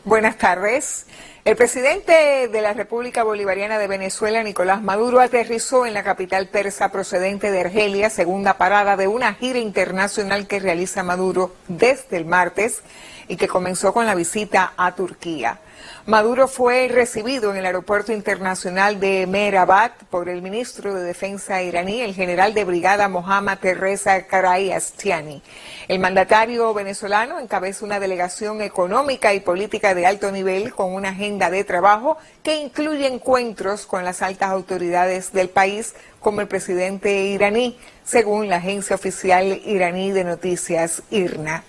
Buenas tardes. El presidente de la República Bolivariana de Venezuela, Nicolás Maduro, aterrizó en la capital persa procedente de Argelia, segunda parada de una gira internacional que realiza Maduro desde el martes y que comenzó con la visita a Turquía. Maduro fue recibido en el aeropuerto internacional de Mehrabad por el ministro de Defensa iraní, el general de brigada Mohammad Reza Karayaztiani. El mandatario venezolano encabeza una delegación económica y política de alto nivel con una agenda de trabajo que incluye encuentros con las altas autoridades del país, como el presidente iraní, según la agencia oficial iraní de noticias IRNA.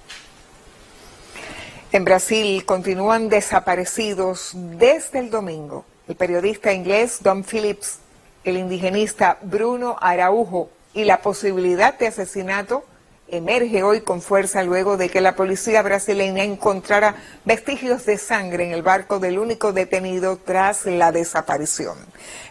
En Brasil continúan desaparecidos desde el domingo el periodista inglés Dom Phillips, el indigenista Bruno Araujo, y la posibilidad de asesinato emerge hoy con fuerza luego de que la policía brasileña encontrara vestigios de sangre en el barco del único detenido tras la desaparición.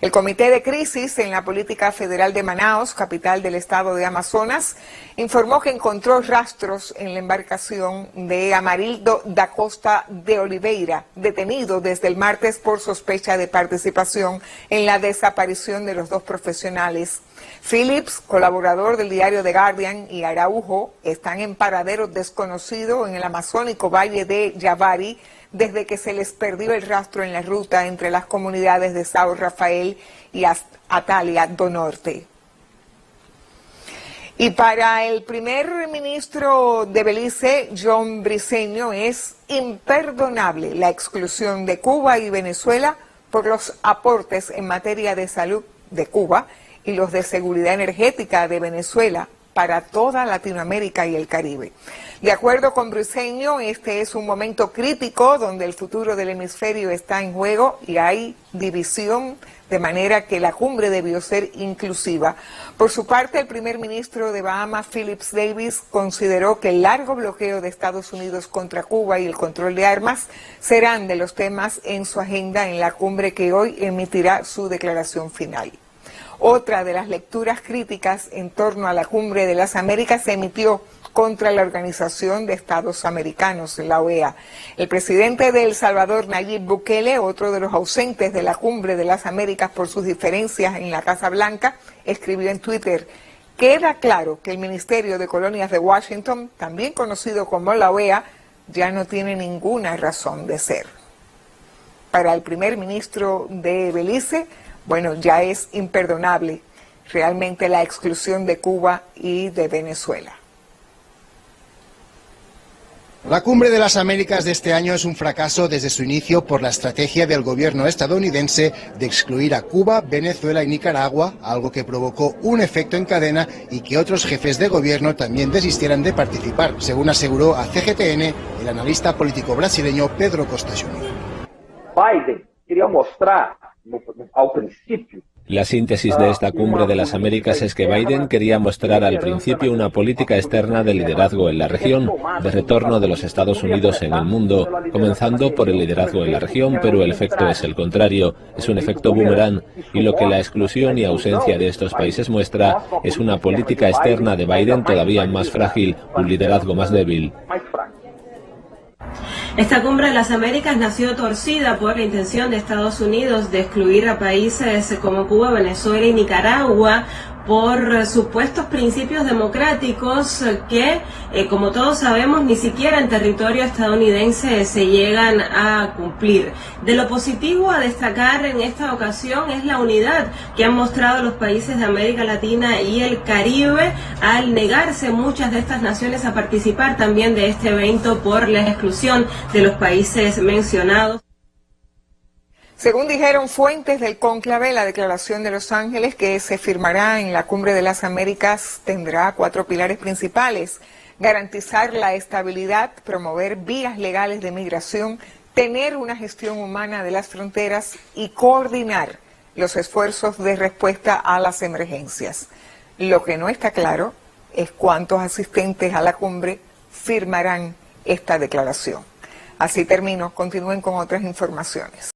El Comité de Crisis en la Política Federal de Manaus, capital del estado de Amazonas, informó que encontró rastros en la embarcación de Amarildo da Costa de Oliveira, detenido desde el martes por sospecha de participación en la desaparición de los dos profesionales. Phillips, colaborador del diario The Guardian, y Araujo están en paradero desconocido en el amazónico valle de Yavari desde que se les perdió el rastro en la ruta entre las comunidades de São Rafael y Atalia do Norte. Y para el primer ministro de Belice, João Briceño, es imperdonable la exclusión de Cuba y Venezuela por los aportes en materia de salud de Cuba y los de seguridad energética de Venezuela para toda Latinoamérica y el Caribe. De acuerdo con Briceño, este es un momento crítico donde el futuro del hemisferio está en juego y hay división, de manera que la cumbre debió ser inclusiva. Por su parte, el primer ministro de Bahamas, Philip Davis, consideró que el largo bloqueo de Estados Unidos contra Cuba y el control de armas serán de los temas en su agenda en la cumbre que hoy emitirá su declaración final. Otra de las lecturas críticas en torno a la Cumbre de las Américas se emitió contra la Organización de Estados Americanos, la OEA. El presidente de El Salvador, Nayib Bukele, otro de los ausentes de la Cumbre de las Américas por sus diferencias en la Casa Blanca, escribió en Twitter: "Queda claro que el Ministerio de Colonias de Washington, también conocido como la OEA, ya no tiene ninguna razón de ser". Para el primer ministro de Belice, bueno, ya es imperdonable realmente la exclusión de Cuba y de Venezuela. La Cumbre de las Américas de este año es un fracaso desde su inicio por la estrategia del gobierno estadounidense de excluir a Cuba, Venezuela y Nicaragua, algo que provocó un efecto en cadena y que otros jefes de gobierno también desistieran de participar, según aseguró a CGTN el analista político brasileño Pedro Costa Jr. Biden quería mostrar al principio. La síntesis de esta Cumbre de las Américas es que Biden quería mostrar al principio una política externa de liderazgo en la región, de retorno de los Estados Unidos en el mundo, comenzando por el liderazgo en la región, pero el efecto es el contrario, es un efecto boomerang, y lo que la exclusión y ausencia de estos países muestra es una política externa de Biden todavía más frágil, un liderazgo más débil. Esta Cumbre de las Américas nació torcida por la intención de Estados Unidos de excluir a países como Cuba, Venezuela y Nicaragua por supuestos principios democráticos que, como todos sabemos, ni siquiera en territorio estadounidense se llegan a cumplir. De lo positivo a destacar en esta ocasión es la unidad que han mostrado los países de América Latina y el Caribe al negarse muchas de estas naciones a participar también de este evento por la exclusión de los países mencionados. Según dijeron fuentes del cónclave, la Declaración de Los Ángeles, que se firmará en la Cumbre de las Américas, tendrá 4 pilares principales: garantizar la estabilidad, promover vías legales de migración, tener una gestión humana de las fronteras y coordinar los esfuerzos de respuesta a las emergencias. Lo que no está claro es cuántos asistentes a la cumbre firmarán esta declaración. Así termino, continúen con otras informaciones.